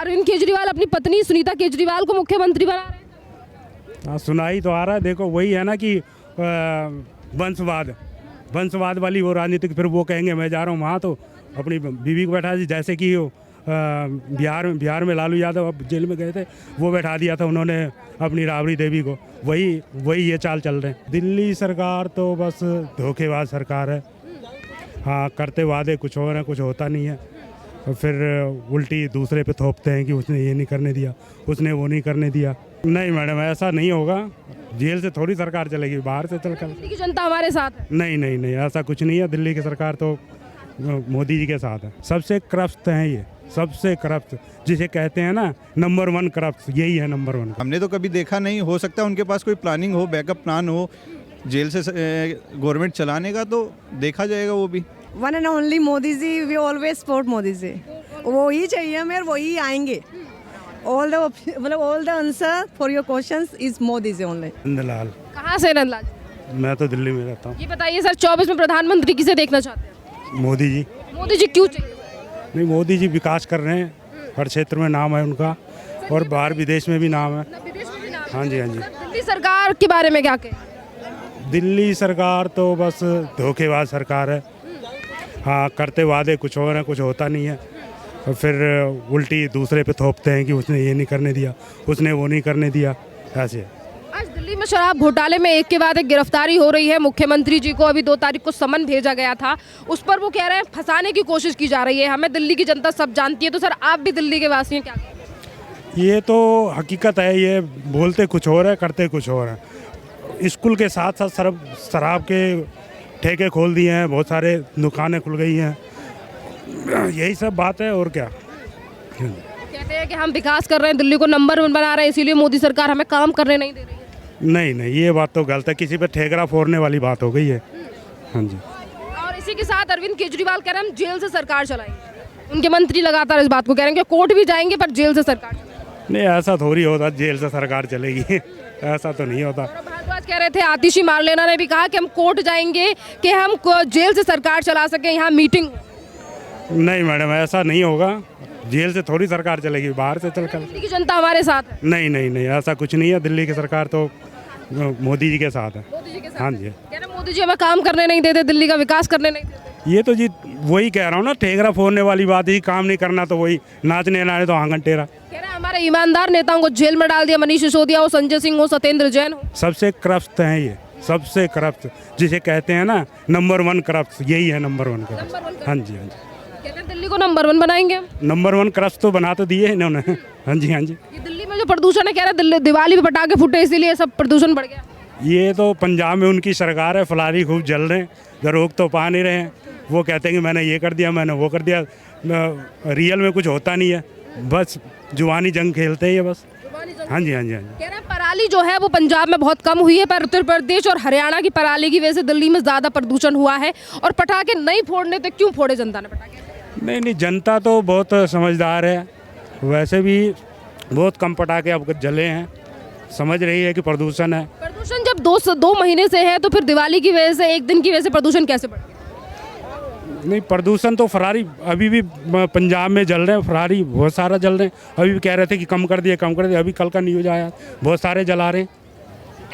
अरविंद केजरीवाल अपनी पत्नी सुनीता केजरीवाल को मुख्यमंत्री बना रहे हैं। हाँ, सुनाई तो आ रहा है। देखो वही है ना कि वंशवाद वाली वो राजनीतिक, फिर वो कहेंगे मैं जा रहा हूँ वहाँ तो अपनी बीवी को बैठा दी, जैसे कि वो बिहार में लालू यादव अब जेल में गए थे, वो बैठा दिया था उन्होंने अपनी राबड़ी देवी को। वही ये चाल चल रहे हैं। दिल्ली सरकार तो बस धोखेबाज सरकार है। हाँ, करते वादे कुछ और हैं, कुछ होता नहीं है, और फिर उल्टी दूसरे पे थोपते हैं कि उसने ये नहीं करने दिया, उसने वो नहीं करने दिया। नहीं मैडम, ऐसा नहीं होगा। जेल से थोड़ी सरकार चलेगी, बाहर से चल कर। दिल्ली की जनता हमारे साथ है। नहीं, ऐसा कुछ नहीं है। दिल्ली की सरकार तो मोदी जी के साथ है। सबसे करप्ट हैं ये, सबसे करप्ट, जिसे कहते हैं ना नंबर 1 करप्ट, यही है नंबर 1। हमने तो कभी देखा नहीं, हो सकता है उनके पास कोई प्लानिंग हो, बैकअप प्लान हो जेल से गवर्नमेंट चलाने का, तो देखा जाएगा वो भी। One and only Modi ji, we always support Modi ji. वो ही चाहिए हमें, वही आएंगे। All the answer for your questions is Modi ji only. Nandlal. कहाँ से नंदलाल? मैं तो दिल्ली में रहता हूँ। ये बताइए सर, 24 में प्रधानमंत्री किसे देखना चाहते हैं? मोदी जी। मोदी जी क्यों चाहिए? नहीं, मोदी जी विकास कर रहे हैं, हर क्षेत्र में नाम है उनका, और बाहर विदेश में भी नाम है। हाँ जी। दिल्ली सरकार के बारे में क्या कहें? दिल्ली सरकार तो बस धोखेबाज सरकार है। हाँ, करते वादे कुछ और हैं, कुछ होता नहीं है, और फिर उल्टी दूसरे पे थोपते हैं कि उसने ये नहीं करने दिया, उसने वो नहीं करने दिया, ऐसे। आज दिल्ली में शराब घोटाले में एक के बाद एक गिरफ्तारी हो रही है। मुख्यमंत्री जी को अभी 2 तारीख को समन भेजा गया था, उस पर वो कह रहे हैं फंसाने की कोशिश की जा रही है। हमें दिल्ली की जनता सब जानती है, तो सर आप भी दिल्ली के वासी हैं, क्या कहें? ये तो हकीकत है। ये बोलते कुछ और है, करते कुछ और है। स्कूल के साथ साथ शराब के ठेके खोल दिए हैं, बहुत सारे दुकानें खुल गई हैं, यही सब बात है, और क्या। कहते हैं कि हम विकास कर रहे हैं, दिल्ली को नंबर 1 बना रहे हैं, इसीलिए मोदी सरकार हमें काम करने नहीं दे रही है। नहीं, ये बात तो गलत है। किसी पे ठेकरा फोड़ने वाली बात हो गई है। हाँ जी। और इसी के साथ अरविंद केजरीवाल कह रहे हैं हम जेल से सरकार चलाएंगे। उनके मंत्री लगातार इस बात को कह रहे हैं कि कोर्ट भी जाएंगे पर जेल से सरकार चलाएंगे। नहीं, ऐसा थोड़ी होता जेल से सरकार चलेगी। ऐसा तो नहीं होता। भारद्वाज कह रहे थे, आतिशी मारलेना ने भी कहा कि हम कोर्ट जाएंगे कि हम जेल से सरकार चला सकें, यहाँ मीटिंग। नहीं मैडम, ऐसा नहीं होगा। जेल से थोड़ी सरकार चलेगी, बाहर से चल कर। दिल्ली की जनता हमारे साथ है। नहीं, ऐसा कुछ नहीं है। दिल्ली की सरकार तो मोदी जी के साथ है। हाँ जी। कह रहे मोदी जी हमें काम करने नहीं देते, दिल्ली का विकास करने नहीं देते। ये तो जी वही कह रहा हूँ ना, ठेकरा फोड़ने वाली बात ही। काम नहीं करना तो वही नाचने नाचे तो आंगन टेरा। कह रहे हमारे ईमानदार नेताओं को जेल में डाल दिया, मनीष सिसोदिया हो, संजय सिंह हो, सत्येंद्र जैन हो। सबसे करप्ट हैं ये, सबसे करप्ट, जिसे कहते हैं ना नंबर 1 करप्ट, यही है नंबर 1 करप्ट। हाँ जी। कहते हैं दिल्ली को नंबर 1 बनाएंगे। नंबर 1 करप्ट तो बना तो दिए इन्होंने। हाँ जी। ये दिल्ली में जो प्रदूषण है, कह रहे हैं दिवाली पे पटाखे फूटे इसीलिए सब प्रदूषण बढ़ गया। ये तो पंजाब में उनकी सरकार है, फलारी खूब जल रहे हैं, जो रोक तो पा नहीं रहे हैं। वो कहते हैं कि मैंने ये कर दिया, मैंने वो कर दिया। रियल में कुछ होता नहीं है, बस जुबानी जंग खेलते हैं ये बस। हाँ जी। कह रहे हैं पराली जो है वो पंजाब में बहुत कम हुई है, पर उत्तर प्रदेश और हरियाणा की पराली की वजह से दिल्ली में ज़्यादा प्रदूषण हुआ है। और पटाखे नहीं फोड़ने तो क्यों फोड़े जनता ने पटाखे? नहीं, जनता तो बहुत समझदार है। वैसे भी बहुत कम पटाखे अब जले हैं, समझ रही है कि प्रदूषण है। प्रदूषण जब 2 महीने से है तो फिर दिवाली की वजह से, एक दिन की वजह से प्रदूषण कैसे बढ़ गया? नहीं, प्रदूषण तो फरारी अभी भी पंजाब में जल रहे हैं, फरारी बहुत सारा जल रहे हैं। अभी भी कह रहे थे कि कम कर दिए। अभी कल का न्यूज आया, बहुत सारे जला रहे हैं।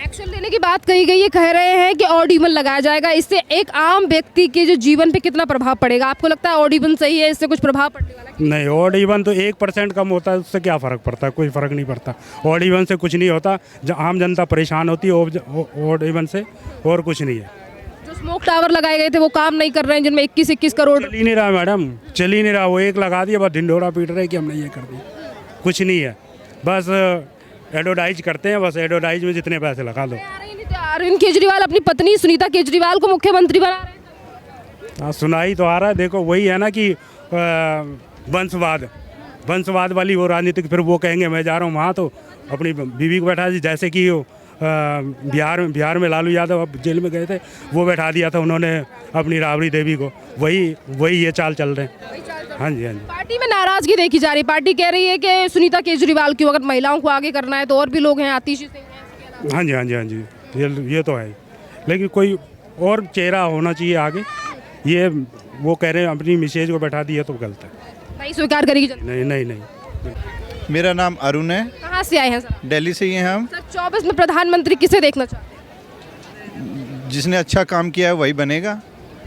एक्शन लेने की बात कही गई है, कह रहे हैं कि ऑड इवन लगाया जाएगा। इससे एक आम व्यक्ति के जो जीवन पे कितना प्रभाव पड़ेगा? आपको लगता है ऑड इवन सही है, इससे कुछ प्रभाव पड़ने वाला है? नहीं, ऑड इवन तो 1% कम होता है, उससे क्या फ़र्क पड़ता है? कोई फ़र्क नहीं पड़ता। ऑड इवन से कुछ नहीं होता। आम जनता परेशान होती है ऑड इवन से, और कुछ नहीं है। जो स्मोक टावर लगाए गए थे वो काम नहीं कर रहे हैं, जिनमें 21 करोड़। चल ही नहीं रहा मैडम, चल ही नहीं रहा। वो एक लगा दिया, बस ढिंढोरा पीट रहे कि हमने ये कर दिया। कुछ नहीं है, बस एडवर्टाइज करते हैं, बस एडवर्टाइज में जितने पैसे लगा दो। अरविंद केजरीवाल अपनी पत्नी सुनीता केजरीवाल को मुख्यमंत्री बना रहे हैं। हाँ, सुनाई तो आ रहा है। देखो वही है ना कि वंशवाद वाली वो राजनीतिक, फिर वो कहेंगे मैं जा रहा हूँ वहाँ तो अपनी बीवी को बैठा दी, जैसे कि वो बिहार में लालू यादव अब जेल में गए थे, वो बैठा दिया था उन्होंने अपनी राबड़ी देवी को। वही ये चाल चल रहे हैं। हाँ जी। पार्टी में नाराजगी देखी जा रही। पार्टी कह रही है कि सुनीता केजरीवाल क्यों, अगर महिलाओं को आगे करना है तो और भी लोग हैं, आतिशी सिंह हैं। हाँ जी। ये तो है, लेकिन कोई और चेहरा होना चाहिए आगे। ये वो कह रहे हैं अपनी मिसेज को बैठा दिया तो गलत है। नहीं स्वीकार करेगी जनता? नहीं। मेरा नाम अरुण है, कहाँ से आए हैं सर? दिल्ली से ही हैं हम। सर 24 में प्रधानमंत्री किसे देखना चाहते हैं? जिसने अच्छा काम किया है वही बनेगा।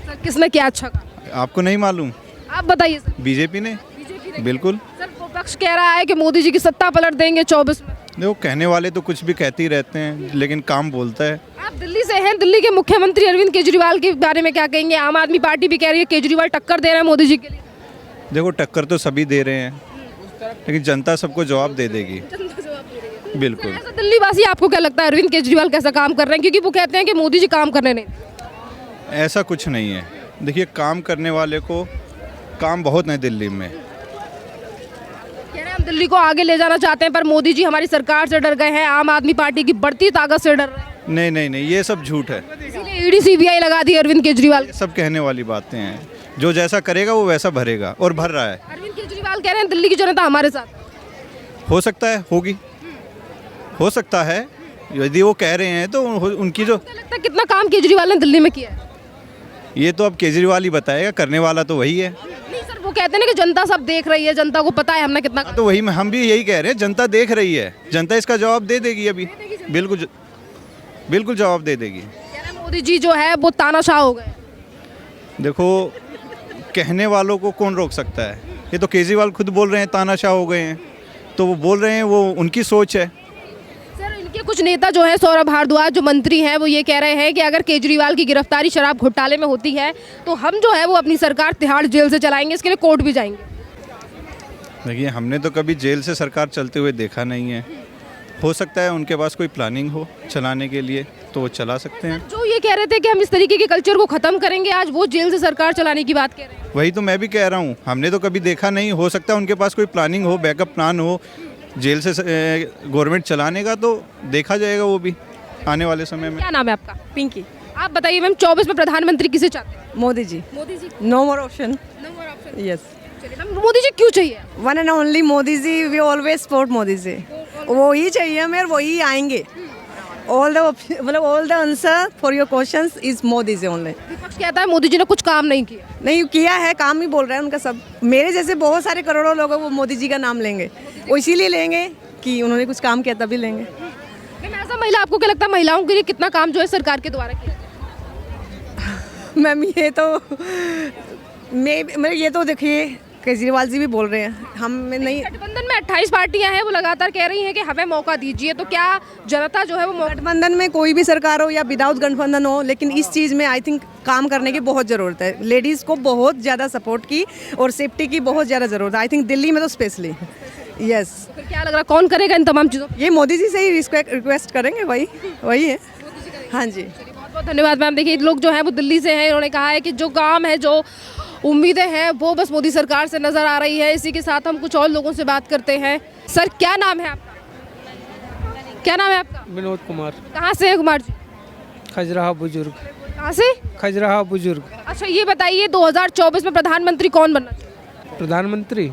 सर किसने किया अच्छा काम? आपको नहीं मालूम? आप बताइए सर। बीजेपी ने। बीजेपी ने। बिल्कुल। सर विपक्ष कह रहा है कि मोदी जी की सत्ता पलट देंगे 24 में। देखो, कहने वाले तो कुछ भी कहते ही रहते हैं, लेकिन काम बोलता है। आप दिल्ली से हैं, दिल्ली के मुख्यमंत्री अरविंद केजरीवाल के बारे में क्या कहेंगे? आम आदमी पार्टी भी कह रही है केजरीवाल टक्कर दे रहे हैं मोदी जी के लिए। देखो, टक्कर तो सभी दे रहे हैं, लेकिन जनता सबको जवाब दे देगी। बिल्कुल। ऐसा दिल्ली वासी आपको क्या लगता है अरविंद केजरीवाल कैसा काम कर रहे हैं? क्योंकि वो कहते हैं कि मोदी जी काम करने नहीं। ऐसा कुछ नहीं है। देखिए, काम करने वाले को काम बहुत है दिल्ली में। कह रहे हैं हम दिल्ली को आगे ले जाना चाहते हैं, पर मोदी जी हमारी सरकार से डर गए हैं, आम आदमी पार्टी की बढ़ती ताकत से डर रहे हैं। नहीं नहीं नहीं, ये सब झूठ है। इसीलिए ईडी सीबीआई लगा दी अरविंद केजरीवाल। सब कहने वाली बातें हैं। जो जैसा करेगा वो वैसा भरेगा, और भर रहा है। अरविंद केजरीवाल कह रहे हैं दिल्ली की जनता हमारे साथ। हो सकता है, होगी, हो सकता है। यदि वो कह रहे हैं तो उनकी जो, क्या लगता है कितना काम केजरीवाल ने दिल्ली में किया है? ये तो अब केजरीवाल ही बताएगा, करने वाला तो वही है। नहीं सर, वो कहते हैं ना कि जनता सब देख रही है, जनता को पता है हमने कितना तो वही हम भी यही कह रहे हैं, जनता देख रही है, जनता इसका जवाब दे देगी अभी। बिल्कुल बिल्कुल जवाब दे देगी। कह रहे हैं मोदी जी जो है वो तानाशाह हो गए। देखो, कहने वालों को कौन रोक सकता है? ये तो केजरीवाल खुद बोल रहे हैं तानाशाह हो गए हैं, तो वो बोल रहे हैं, वो उनकी सोच है। सर इनके कुछ नेता जो हैं, सौरभ भारद्वाज जो मंत्री हैं, वो ये कह रहे हैं कि अगर केजरीवाल की गिरफ्तारी शराब घोटाले में होती है तो हम जो है वो अपनी सरकार तिहाड़ जेल से चलाएंगे, इसके लिए कोर्ट भी जाएंगे। देखिए, हमने तो कभी जेल से सरकार चलते हुए देखा नहीं है। हो सकता है उनके पास कोई प्लानिंग हो चलाने के लिए, तो वो चला सकते हैं। जो ये कह रहे थे कि हम इस तरीके के कल्चर को खत्म करेंगे, आज वो जेल से सरकार चलाने की बात कह रहे हैं। वही तो मैं भी कह रहा हूँ, हमने तो कभी देखा नहीं। हो सकता है उनके पास कोई प्लानिंग हो, बैकअप प्लान हो जेल से गवर्नमेंट चलाने का, तो देखा जाएगा वो भी आने वाले समय में। क्या नाम है आपका? पिंकी। आप बताइए मैम, 24 में प्रधानमंत्री किसे चाहते हैं? Modi ji. Modi ji. No more option. No more option. Yes. चलिए मैम, मोदी जी क्यों चाहिए? One and only Modi ji. We always support Modi ji. वो ही चाहिए हमें, वही आएंगे। All the all the answer for your questions is Modi ji only. विपक्ष कहता है मोदी जी ने कुछ काम नहीं किया। नहीं किया है, काम ही बोल रहे हैं उनका सब। मेरे जैसे बहुत सारे करोड़ों लोग हैं, वो मोदी जी का नाम लेंगे। वो इसीलिए लेंगे कि उन्होंने कुछ काम किया, तभी लेंगे। मैम एज अ महिला आपको क्या लगता है महिलाओं के लिए कितना काम जो है सरकार के द्वारा किया? मैम ये तो मैं ये तो देखिए केजरीवाल जी भी बोल रहे हैं, हम नहीं। गठबंधन में 28 पार्टियां हैं, वो लगातार कह रही हैं कि हमें मौका दीजिए, तो क्या जनता जो है वो मौका? गठबंधन में कोई भी सरकार हो या विदाउट गठबंधन हो, लेकिन इस चीज़ में आई थिंक काम करने की बहुत ज़रूरत है। लेडीज़ को बहुत ज़्यादा सपोर्ट की और सेफ्टी की बहुत ज़्यादा ज़रूरत है, आई थिंक दिल्ली में तो स्पेशली। यस। तो फिर क्या लग रहा है कौन करेगा इन तमाम चीज़ों? ये मोदी जी से ही रिक्वेस्ट करेंगे, वही है। हाँ जी, बहुत बहुत धन्यवाद मैम। देखिए लोग जो हैं वो दिल्ली से हैं, इन्होंने कहा है कि जो काम है, जो उम्मीदें हैं, वो बस मोदी सरकार से नज़र आ रही है। इसी के साथ हम कुछ और लोगों से बात करते हैं। सर क्या नाम है आपका? क्या नाम है आपका? विनोद कुमार। कहाँ से है कुमार जी? खजराहा बुजुर्ग। कहाँ से? खजराहा बुजुर्ग। अच्छा ये बताइए 2024 में प्रधानमंत्री कौन बनना चाहिए?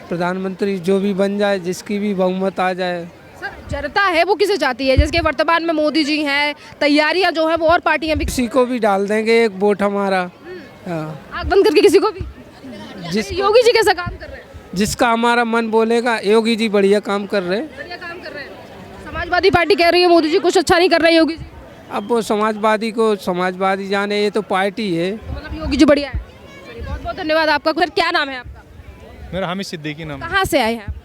प्रधानमंत्री जो भी बन जाए, जिसकी भी बहुमत आ जाए। सर जनता है वो किसे चाहती है? जिसके वर्तमान में मोदी जी हैं, तैयारियां जो है वो और पार्टियां भी। किसी को भी डाल देंगे एक वोट हमारा। हाँ। आग बंद करके किसी को भी? योगी जी कैसा काम कर रहे हैं? जिसका हमारा मन बोलेगा। योगी जी बढ़िया काम कर रहे हैं। बढ़िया काम कर रहे हैं। समाजवादी पार्टी कह रही है मोदी जी कुछ अच्छा नहीं कर रहे योगी जी। अब वो समाजवादी को समाजवादी जाने, ये तो पार्टी है। तो मतलब योगी जी बढ़िया है। चलिए बहुत बहुत धन्यवाद आपका। सर क्या नाम है आपका? मेरा हामिद सिद्दीकी नाम। कहाँ से आए हैं?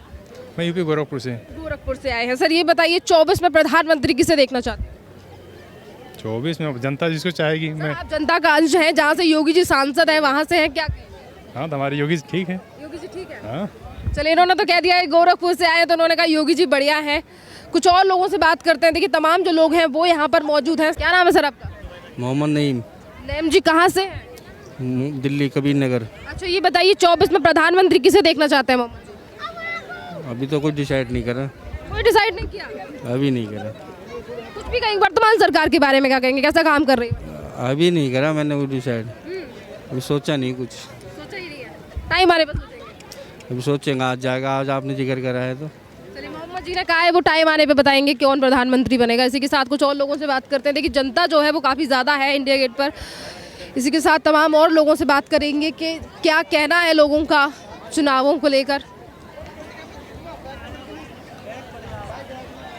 मैं यूपी गोरखपुर से। गोरखपुर से आए हैं। सर ये बताइए 24 में प्रधानमंत्री किसे देखना चाहते हैं? 24 में जनता जिसको चाहेगी। मैं आप जनता का अंश हैं, जहाँ से योगी जी सांसद हैं वहाँ से हैं क्या? हाँ, तो हमारे योगी ठीक है। योगी जी ठीक है। हाँ, चलिए इन्होंने तो कह दिया है गोरखपुर से आए हैं, तो उन्होंने कहा योगी जी बढ़िया हैं। कुछ और लोगों से बात करते हैं। देखिए तमाम जो लोग हैं वो यहाँ पर मौजूद हैं। क्या नाम है सर आपका? मोहम्मद नईम। नईम जी कहाँ से हैं? दिल्ली कबीर नगर। अच्छा ये बताइए 24 में प्रधानमंत्री किसे देखना चाहते हैं मोहम्मद जी? अभी तो कुछ डिसाइड नहीं करा। कोई डिसाइड नहीं किया? अभी नहीं करा। कुछ भी कहेंगे वर्तमान सरकार के बारे में? क्या कहेंगे, कैसा काम कर रही है? अभी नहीं करा मैंने कुछ डिसाइड। अभी सोचा नहीं कुछ। सोचा ही नहीं है, टाइम आने पर सोचेंगे। अभी सोचेंगे, आज जाएगा। आज आपने जिक्र करा है तो चलिए मोहम्मद जी ने कहा है वो टाइम आने पे बताएंगे कौन प्रधानमंत्री बनेगा। इसी के साथ कुछ और लोगों से बात करते हैं। देखिए जनता जो है वो काफ़ी ज़्यादा है इंडिया गेट पर। इसी के साथ तमाम और लोगों से बात करेंगे कि क्या कहना है लोगों का चुनावों को लेकर।